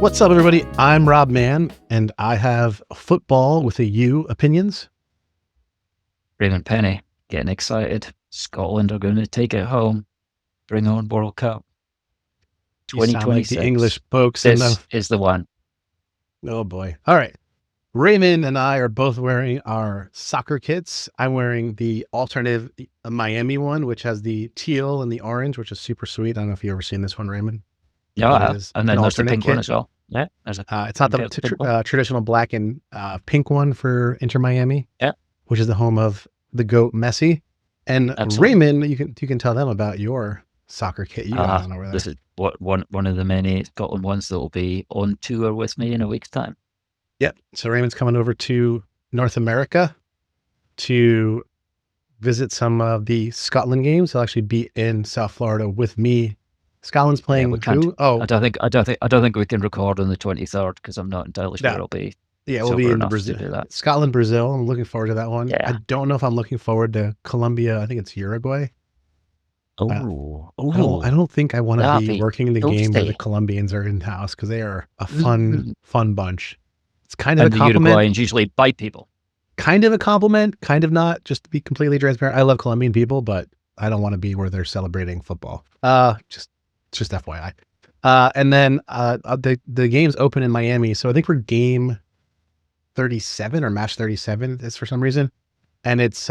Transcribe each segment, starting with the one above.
What's up, everybody? I'm Rob Mann, and I have football with a U opinions. Raymond, Pennie, getting excited. Scotland are going to take it home. Bring on World Cup. You sound like the 2026. English folks in This the... is the one. Oh, boy. All right. Raymond and I are both wearing our soccer kits. I'm wearing the alternative Miami one, which has the teal and the orange, which is super sweet. I don't know if you've ever seen this one, Raymond. Yeah, It is and an then there's the alternate pink one kit. as well. Yeah, there's a It's not the pink one. traditional black and pink one for Inter Miami, Yeah, which is the home of the GOAT Messi. And absolutely. Raymond, you can tell them about your soccer kit you got on over there. This is one of the many Scotland ones that will be on tour with me in a week's time. Yep. So Raymond's coming over to North America to visit some of the Scotland games. He'll actually be in South Florida with me. Scotland's playing who? Oh, I don't think we can record on the 23rd because I'm not entirely sure I'll be. Yeah, we'll be in the Brazil. To do that. Scotland, Brazil. I'm looking forward to that one. Yeah. I don't know if I'm looking forward to Colombia. I think it's Uruguay. I don't think I want to be working in the game where the Colombians are in house because they are a fun bunch. It's kind of a compliment. The Uruguayans usually bite people. Kind of a compliment, kind of not. Just to be completely transparent, I love Colombian people, but I don't want to be where they're celebrating football. Just FYI. And then the games open in Miami, so I think we're game 37 or match 37 is for some reason, and it's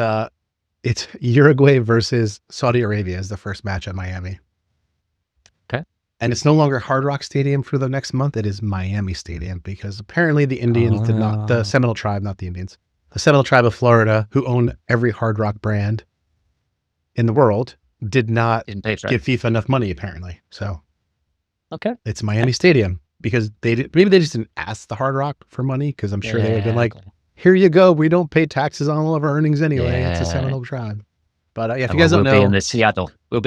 Uruguay versus Saudi Arabia is the first match at Miami. Okay. And it's no longer Hard Rock Stadium for the next month. It is Miami Stadium because apparently the Indians did not, the Seminole tribe, not the Indians, the Seminole tribe of Florida, who own every Hard Rock brand in the world, did not give FIFA enough money apparently. So it's Miami Stadium because maybe they just didn't ask the Hard Rock for money because I'm sure they would have been like, here you go. We don't pay taxes on all of our earnings anyway. It's a Seminole tribe. But if you guys don't know, we'll be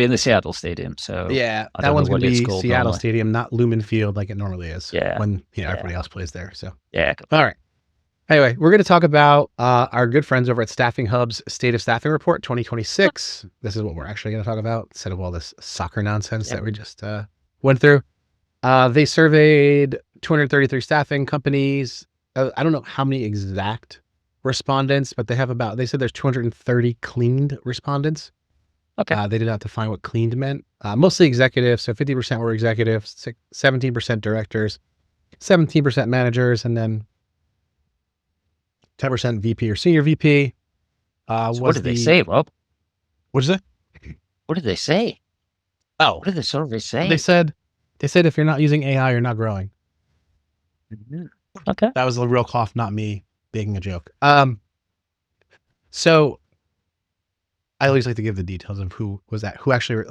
in the Seattle Stadium. So yeah, that one's going to be Seattle Stadium, not Lumen Field like it normally is. Yeah, when everybody else plays there. So yeah. All right. Anyway, we're going to talk about our good friends over at Staffing Hub's State of Staffing Report 2026. This is what we're actually going to talk about instead of all this soccer nonsense that we just went through. They surveyed 233 staffing companies. I don't know how many exact respondents, but they said there's 230 cleaned respondents. Okay. They did not define what cleaned meant. Mostly executives. So 50% were executives, 17% directors, 17% managers, and then 10% VP or senior VP. So what did they say, Rob? What is it? What did they say? Oh, what did the survey say? They said if you're not using AI, you're not growing. Mm-hmm. Okay. That was a real cough, not me making a joke. So I always like to give the details of who actually,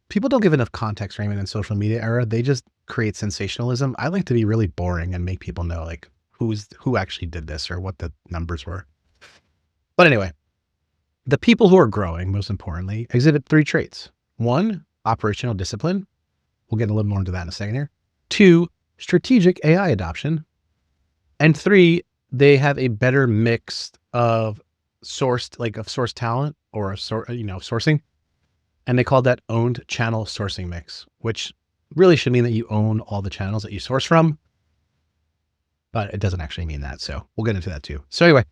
people don't give enough context, Raymond, in social media era. They just create sensationalism. I like to be really boring and make people know like who actually did this or what the numbers were. But anyway, the people who are growing, most importantly, exhibit 3 traits. 1, operational discipline. We'll get a little more into that in a second here. 2, strategic AI adoption. And 3, they have a better mix of source talent or sourcing. And they call that owned channel sourcing mix, which really should mean that you own all the channels that you source from. But it doesn't actually mean that. So we'll get into that too. So anyway,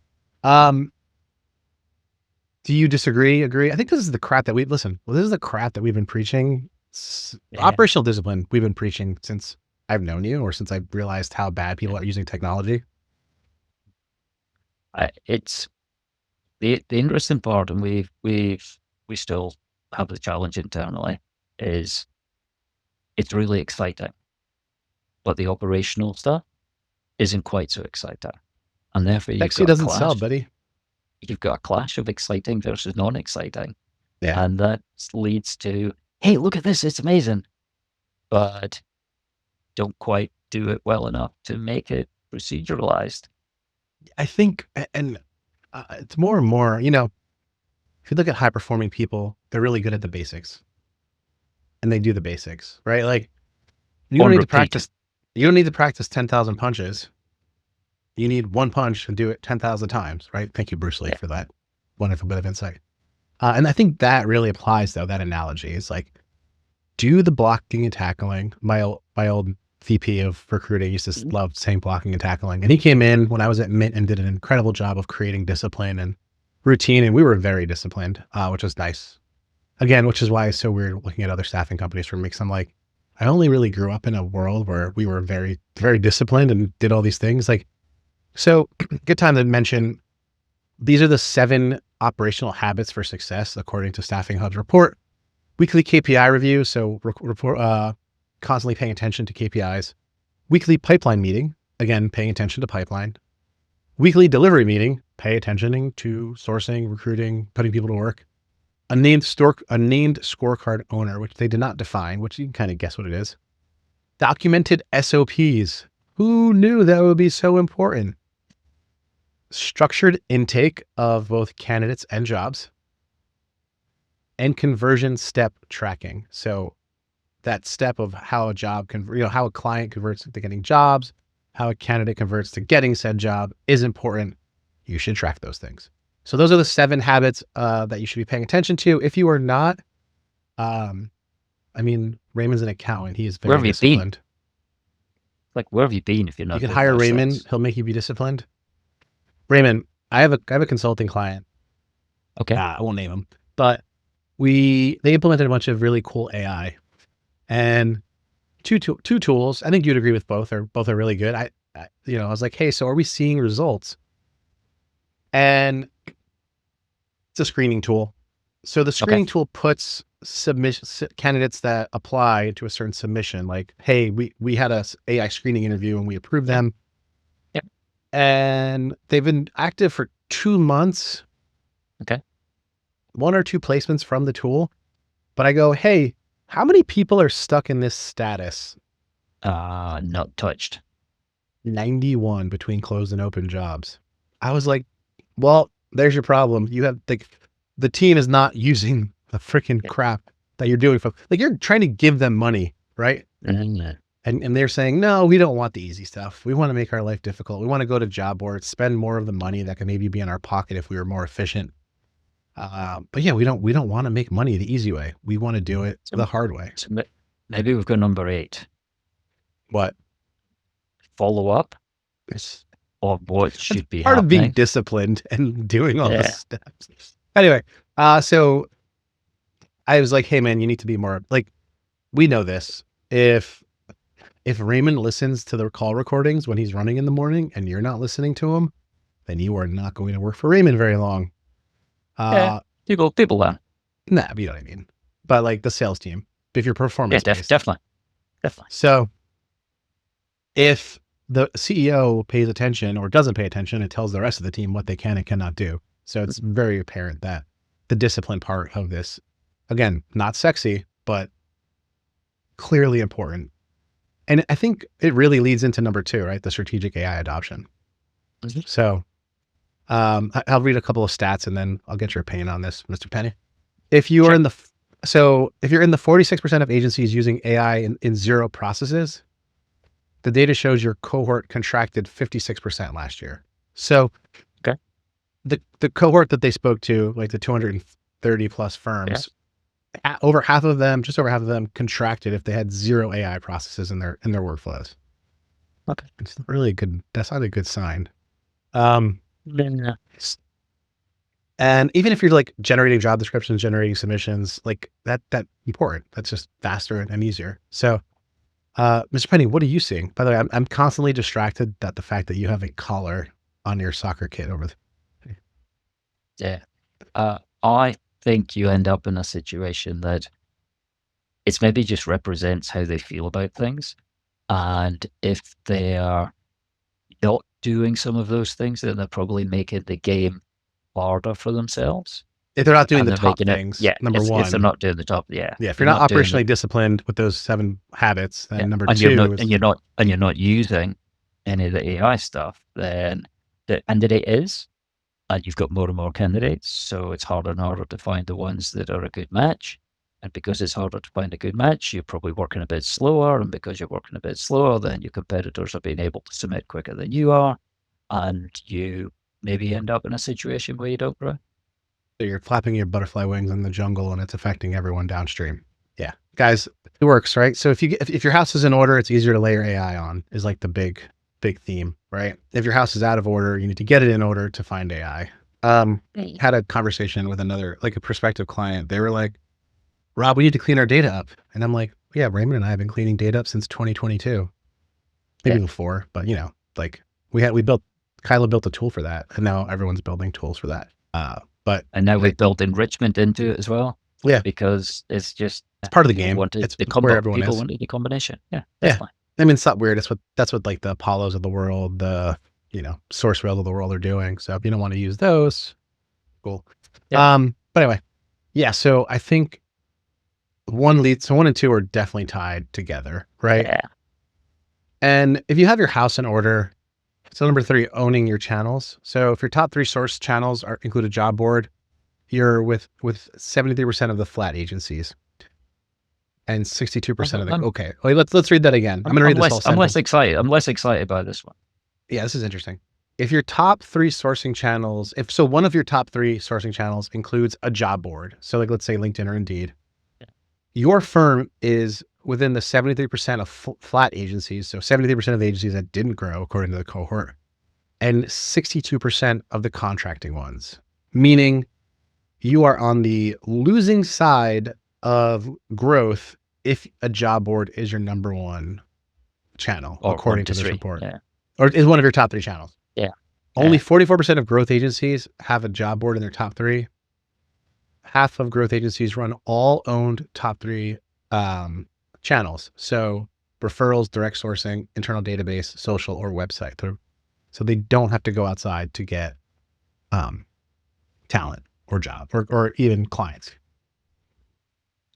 do you disagree? Agree? I think this is the crap that this is the crap that we've been preaching. Operational discipline we've been preaching since I've known you or since I realized how bad people are using technology. It's the interesting part, and we still have the challenge internally, is it's really exciting, but the operational stuff isn't quite so exciting, and therefore Sexy doesn't sell, buddy. You've got a clash of exciting versus non-exciting, and that leads to, hey, look at this, it's amazing, but don't quite do it well enough to make it proceduralized. I think, and it's more and more, if you look at high performing people, they're really good at the basics and they do the basics, right? Like you don't need to practice 10,000 punches. You need one punch and do it 10,000 times, right? Thank you, Bruce Lee, for that wonderful bit of insight. And I think that really applies though. That analogy is like, do the blocking and tackling, my old VP of recruiting used to love saying blocking and tackling. And he came in when I was at Mint and did an incredible job of creating discipline and routine. And we were very disciplined, which was nice. Again, which is why it's so weird looking at other staffing companies for me. Cause I'm like, I only really grew up in a world where we were very, very disciplined and did all these things. Like, so good time to mention, these are the 7 operational habits for success, according to Staffing Hub's report. Weekly KPI review. So constantly paying attention to KPIs. Weekly pipeline meeting. Again, paying attention to pipeline. Weekly delivery meeting. Pay attention to sourcing, recruiting, putting people to work. A named scorecard owner, which they did not define, which you can kind of guess what it is. Documented SOPs. Who knew that would be so important? Structured intake of both candidates and jobs. And conversion step tracking. So that step of how a job how a client converts to getting jobs, how a candidate converts to getting said job is important. You should track those things. So those are the 7 habits that you should be paying attention to. If you are not, Raymond's an accountant. He is very disciplined. Like, where have you been if you're not? You can hire Raymond. Things? He'll make you be disciplined. Raymond, I have a consulting client. Okay. I won't name him, but they implemented a bunch of really cool AI, and two tools. I think you'd agree with both are really good. I was like, hey, so are we seeing results? And it's a screening tool. So the screening tool puts candidates that apply to a certain submission, like, hey, we had a AI screening interview and we approved them. Yep. And they've been active for 2 months. Okay. 1 or 2 placements from the tool. But I go, hey, how many people are stuck in this status? Not touched. 91 between closed and open jobs. I was like, well, there's your problem. You have the team is not using the freaking crap that you're doing. Like, you're trying to give them money, right? Mm-hmm. And they're saying, no, we don't want the easy stuff. We want to make our life difficult. We want to go to job boards, spend more of the money that could maybe be in our pocket if we were more efficient. But yeah, we don't want to make money the easy way. We want to do it the hard way. So maybe we've got number 8. What? Follow up. Or what should be part happening. of being disciplined and doing all the steps. Anyway, so I was like, hey man, you need to be more like, we know this. If Raymond listens to the call recordings when he's running in the morning and you're not listening to him, then you are not going to work for Raymond very long. People learn. Nah, but you know what I mean. But like the sales team, if you're performance based. Definitely. So if the CEO pays attention or doesn't pay attention, it tells the rest of the team what they can and cannot do. So it's very apparent that the discipline part of this, again, not sexy, but clearly important. And I think it really leads into number 2, right? The strategic AI adoption. Mm-hmm. So I'll read a couple of stats and then I'll get your opinion on this, Mr. Pennie. If you are if you're in the 46% of agencies using AI in 0 processes, the data shows your cohort contracted 56% last year. So the cohort that they spoke to, like the 230 plus firms, just over half of them contracted if they had 0 AI processes in their workflows. Okay. It's really good. That's not a good sign. And even if you're like generating job descriptions, generating submissions, like that important, that's just faster and easier. So, Mr. Pennie, what are you seeing? By the way, I'm constantly distracted at the fact that you have a collar on your soccer kit over there. Yeah. I think you end up in a situation that it's maybe just represents how they feel about things. And if they are not doing some of those things, then they're probably making the game harder for themselves. If they're not doing the top things, number 1. If they're not doing the top, if you're not operationally disciplined with those 7 habits, then number 2 and you're not using any of the AI stuff, then the candidate is, and you've got more and more candidates, so it's harder and harder to find the ones that are a good match. And because it's harder to find a good match, you're probably working a bit slower, and because you're working a bit slower, then your competitors are being able to submit quicker than you are, and you maybe end up in a situation where you don't grow. So you're flapping your butterfly wings in the jungle and it's affecting everyone downstream. Yeah. guys, it works, right? So if your house is in order, it's easier to layer AI on, is like the big theme, right? If your house is out of order, you need to get it in order to find AI. Right. Had a conversation with another, like a prospective client. They were like, Rob, we need to clean our data up. And I'm like, yeah, Raymond and I have been cleaning data up since 2022, maybe before, but like Kyla built a tool for that, and now everyone's building tools for that. And now we've built enrichment into it as well. Yeah, because it's just it's part of the game. Wanted It's where everyone people is. wanted the combination. Yeah, Yeah. definitely. I mean, it's not weird. That's what like the Apollos of the world, the Source Rails of the world are doing. So if you don't want to use those, cool. Yeah. But anyway, yeah. So I think one and two are definitely tied together, right? Yeah. And if you have your house in order, so number 3, owning your channels. So if your top 3 source channels include a job board, you're with 73% of the flat agencies and 62% of the okay. Wait, let's read that again. I'm gonna read this whole sentence. I'm less excited by this one. Yeah, this is interesting. If your top 3 sourcing channels, one of your top 3 sourcing channels includes a job board, so like let's say LinkedIn or Indeed, your firm is within the 73% of flat agencies, so 73% of the agencies that didn't grow according to the cohort, and 62% of the contracting ones, meaning you are on the losing side of growth if a job board is your number 1 channel, according to this report. Yeah. Or is one of your top 3 channels. Yeah. Only 44% of growth agencies have a job board in their top 3. Half of growth agencies run all owned top 3 channels. So referrals, direct sourcing, internal database, social, or website. So they don't have to go outside to get talent or job or even clients.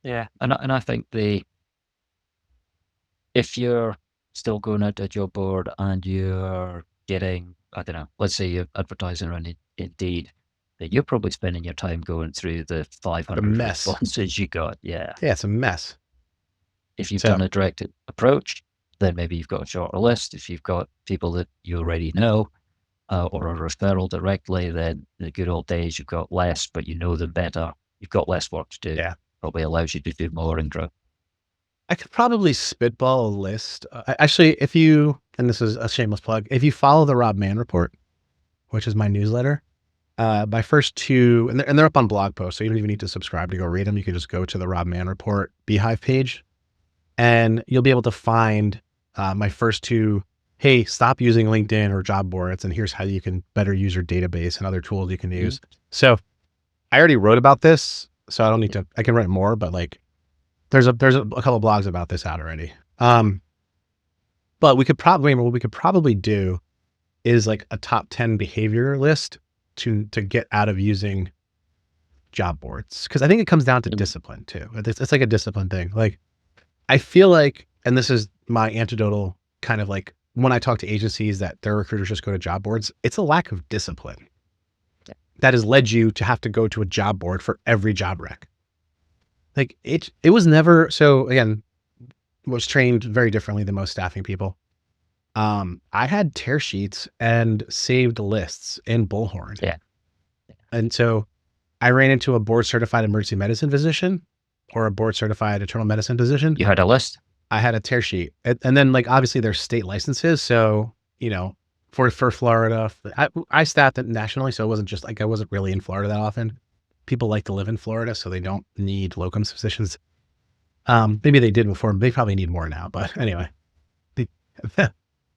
Yeah. And I think if you're still going out to a job board and you're getting, I don't know, let's say you're advertising around Indeed, that you're probably spending your time going through the 500 responses you got. Yeah. Yeah, it's a mess. If you've done a direct approach, then maybe you've got a shorter list. If you've got people that you already know, or a referral directly, then the good old days, you've got less, but you know them better. You've got less work to do. Yeah. Probably allows you to do more and grow. I could probably spitball a list. Actually, and this is a shameless plug, if you follow the Rob Mann report, which is my newsletter, my first 2, and they're up on blog posts, so you don't even need to subscribe to go read them. You can just go to the Rob Mann report Beehive page, and you'll be able to find my first 2. Hey, stop using LinkedIn or job boards, and here's how you can better use your database and other tools you can use. So I already wrote about this, so I don't need to. I can write more, but like there's a couple of blogs about this out already. But what we could probably do is like a top 10 behavior list to get out of using job boards, because I think it comes down to discipline too. It's like a discipline thing. Like I feel like, and this is my anecdotal kind of like, when I talk to agencies that their recruiters just go to job boards, it's a lack of discipline that has led you to have to go to a job board for every job rec. Like it was never, so again, was trained very differently than most staffing people. I had tear sheets and saved lists in Bullhorn. Yeah. And so I ran into a board certified emergency medicine physician or a board certified internal medicine physician. You had a list? I had a tear sheet. And then like, obviously there's state licenses. So, for Florida, I staffed it nationally. So it wasn't just like, I wasn't really in Florida that often. People like to live in Florida, so they don't need locums physicians. Maybe they did before, they probably need more now, but anyway.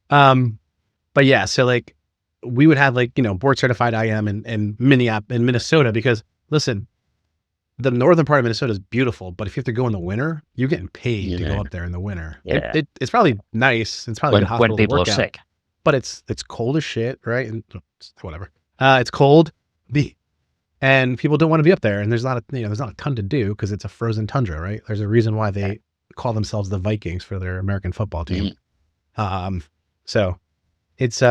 But yeah, so like we would have like, board certified IM in Minnesota, because listen, the northern part of Minnesota is beautiful, but if you have to go in the winter, you're getting paid to go up there in the winter. Yeah. It's probably nice. It's probably a good hospital when people to work are out, sick, but it's cold as shit, right? And whatever. It's cold, and people don't want to be up there, and there's not a ton to do because it's a frozen tundra, right? There's a reason why they call themselves the Vikings for their American football team. So it's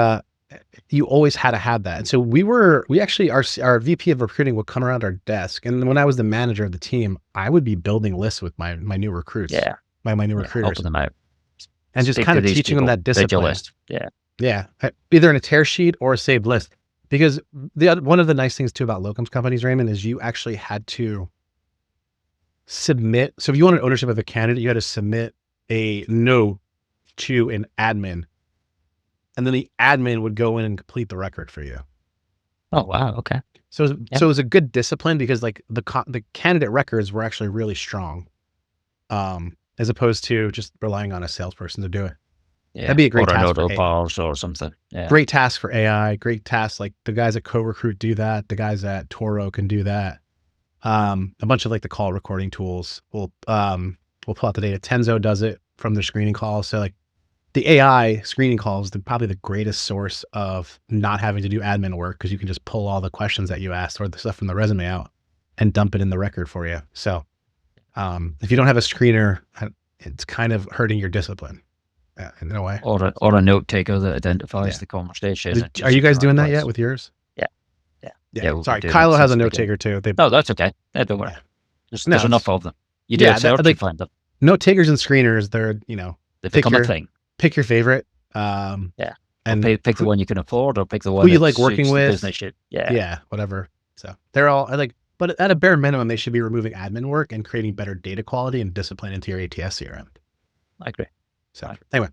you always had to have that. And so our VP of recruiting would come around our desk. And when I was the manager of the team, I would be building lists with my new recruits. Yeah. My new recruiters. Helping them out. And just kind of teaching them that discipline. List. Yeah. Yeah. Either in a tear sheet or a saved list. Because one of the nice things too about locums companies, Raymond, is you actually had to submit. So if you wanted ownership of a candidate, you had to submit a note to an admin, and then the admin would go in and complete the record for you. Oh, wow. Okay. So Yep. it was a good discipline because like the candidate records were actually really strong, as opposed to just relying on a salesperson to do it. Yeah. That'd be a great Or an task for auto bars or something. Yeah. great task for AI. Great task, like the guys at Co-Recruit do that. The guys at Toro can do that. A bunch of like the call recording tools will pull out the data. Tenzo does it from their screening calls. So like the AI screening calls, probably the greatest source of not having to do admin work because you can just pull all the questions that you asked or the stuff from the resume out and dump it in the record for you. So if you don't have a screener, it's kind of hurting your discipline in a way. Or a note taker that identifies the conversation. Are you guys doing that yet with yours? Yeah. We'll Sorry, Kylo has a note taker too. No, that's okay. Yeah, don't worry. There's enough of them. You do a search, you find them. Note takers and screeners, They become a thing. Pick your favorite. And pick the one you can afford, or pick the one who you like working with. Yeah, whatever. So they're all like, but at a bare minimum, they should be removing admin work and creating better data quality and discipline into your ATS CRM. I agree. So anyway,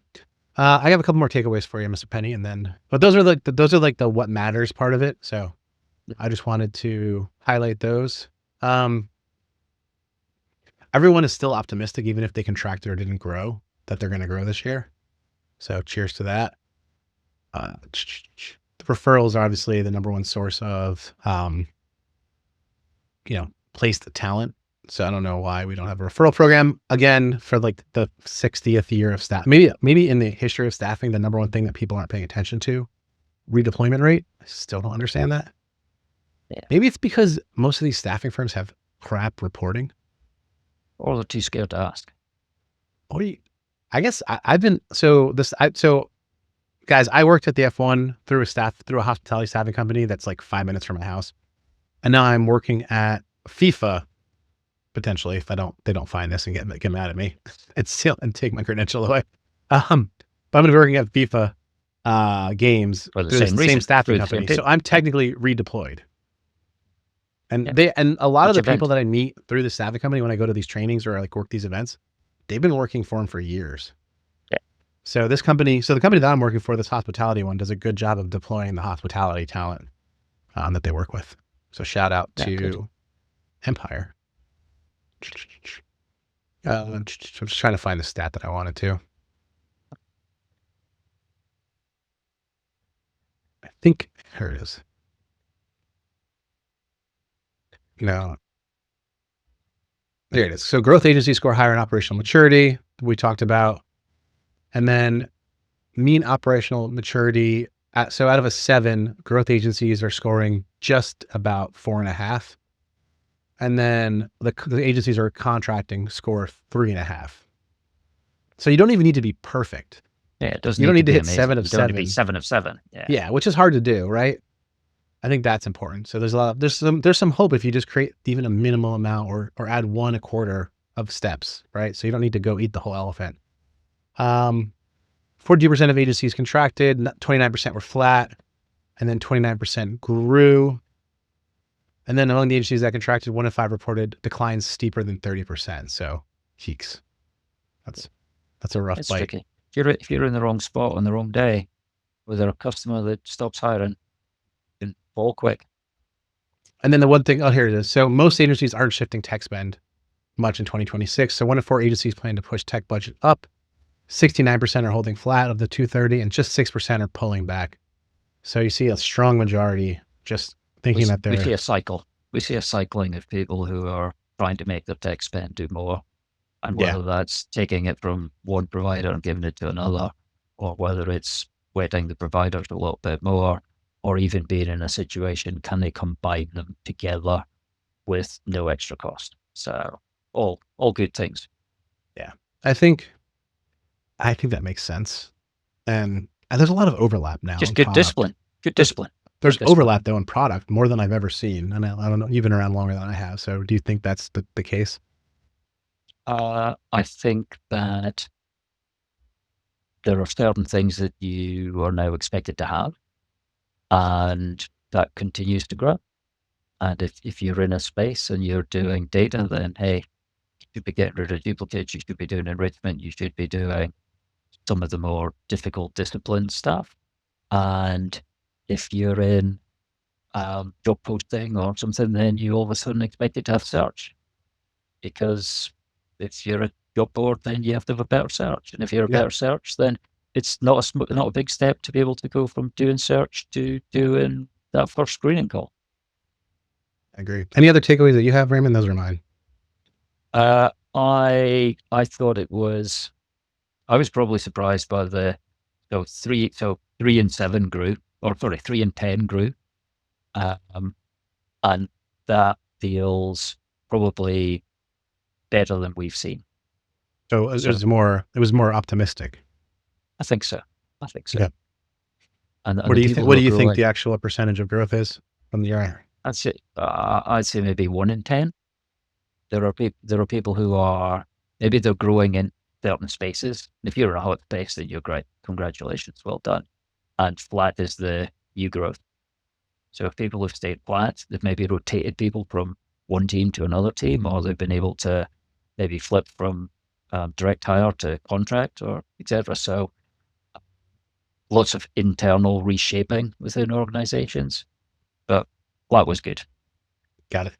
I have a couple more takeaways for you, Mr. Pennie, and then, but those are like the what matters part of it. So I just wanted to highlight those. Everyone is still optimistic, even if they contracted or didn't grow, that they're going to grow this year. So cheers to that. The referrals are obviously the number one source of, placed talent. So I don't know why we don't have a referral program again for like the 60th year of staff. Maybe in the history of staffing, the number one thing that people aren't paying attention to, redeployment rate. I still don't understand that. Yeah. Maybe it's because most of these staffing firms have crap reporting. Or they're too scared to ask. I guess guys, I worked at the F1 through a hospitality staffing company that's like 5 minutes from my house. And now I'm working at FIFA, potentially, if they don't find this and get mad at me and take my credential away. But I'm going to be working at FIFA games for the same staffing company. So I'm technically redeployed. And a lot of the people that I meet through the staffing company when I go to these trainings or like work these events, they've been working for them for years. Yeah. So the company that I'm working for, this hospitality one, does a good job of deploying the hospitality talent that they work with. So shout out to Empire. I'm just trying to find the stat that I wanted to. I think here it is. No. There it is. So growth agencies score higher in operational maturity, we talked about. And then mean operational maturity. So out of a 7, growth agencies are scoring just about 4.5. And then the agencies are contracting score 3.5. So you don't even need to be perfect. Yeah, it doesn't. You don't need to hit amazing. 7 of 7. You don't need to be 7 of 7. Yeah, which is hard to do, right? I think that's important. So there's some hope if you just create even a minimal amount or add 1 a quarter of steps, right? So you don't need to go eat the whole elephant. 40% of agencies contracted, 29% were flat, and then 29% grew. And then among the agencies that contracted, 1 in 5 reported declines steeper than 30%. So, cheeks. That's a rough bite. Tricky. If you're in the wrong spot on the wrong day, with a customer that stops hiring, you can fall quick. And then the one thing, here it is. So most agencies aren't shifting tech spend much in 2026. So 1 in 4 agencies plan to push tech budget up. 69% are holding flat of the 230, and just 6% are pulling back. So you see a strong majority just thinking that they're... We see a cycle. We see a cycling of people who are trying to make their tech spend do more. And whether that's taking it from one provider and giving it to another, or whether it's weighting the providers a little bit more, or even being in a situation, can they combine them together with no extra cost? So all good things. Yeah. I think that makes sense. And there's a lot of overlap now. Just good discipline. Good discipline. There's overlap though in product more than I've ever seen. And I don't know, you've been around longer than I have. So do you think that's the case? I think that there are certain things that you are now expected to have, and that continues to grow. And if you're in a space and you're doing data, then hey, should be getting rid of duplicates. You should be doing enrichment. You should be doing some of the more difficult discipline stuff. And if you're in job posting or something, then you all of a sudden expect it to have search, because if you're a job board, then you have to have a better search. And if you're a better search, then it's not a big step to be able to go from doing search to doing that first screening call. I agree. Any other takeaways that you have, Raymond? Those are mine. I thought it was. I was probably surprised by the 3 and 7 grew, or sorry, 3 and 10 grew, and that feels probably better than we've seen. So it was more optimistic. I think so. Yeah. And what do you think? What do you think the actual percentage of growth is from the year? I'd say maybe 1 in 10. There are people who are maybe they're growing in certain spaces. And if you're in a hot space, then you're great. Congratulations, well done. And flat is the new growth. So if people have stayed flat, they've maybe rotated people from one team to another team, or they've been able to maybe flip from direct hire to contract, or etc. So lots of internal reshaping within organizations, but flat was good. Got it.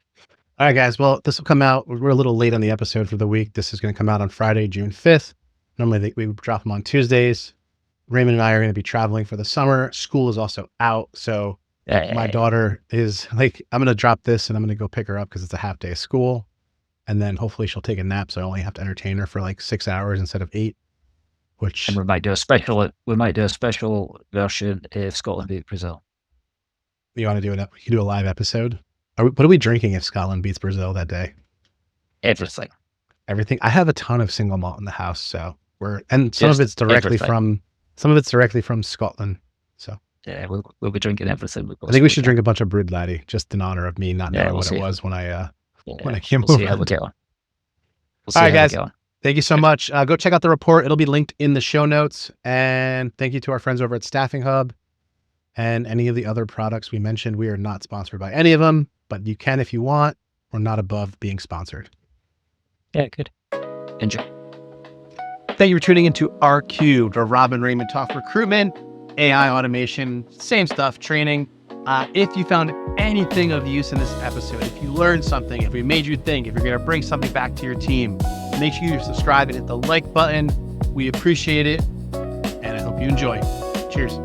All right, guys. Well, this will come out. We're a little late on the episode for the week. This is going to come out on Friday, June 5th. Normally we drop them on Tuesdays. Raymond and I are going to be traveling for the summer. School is also out. So my daughter is like, I'm going to drop this and I'm going to go pick her up because it's a half day of school. And then hopefully she'll take a nap. So I only have to entertain her for like 6 hours instead of 8, which. And we might do a special version if Scotland beat Brazil. You want to do it? We can do a live episode. What are we drinking if Scotland beats Brazil that day? Everything. I have a ton of single malt in the house, so some of it's directly from Scotland. So yeah, we'll be drinking everything. I think we should drink a bunch of Brewed Laddie just in honor of me not knowing what it was when I came over. See how we get on. All right, guys. Thank you so much. Go check out the report. It'll be linked in the show notes. And thank you to our friends over at Staffing Hub and any of the other products we mentioned. We are not sponsored by any of them, but you can if you want. We're not above being sponsored. Yeah, good. Enjoy. Thank you for tuning into R Cubed, where Rob and Raymond talk recruitment, AI automation, same stuff, training. If you found anything of use in this episode, if you learned something, if we made you think, if you're going to bring something back to your team, make sure you subscribe and hit the like button. We appreciate it, and I hope you enjoy. Cheers.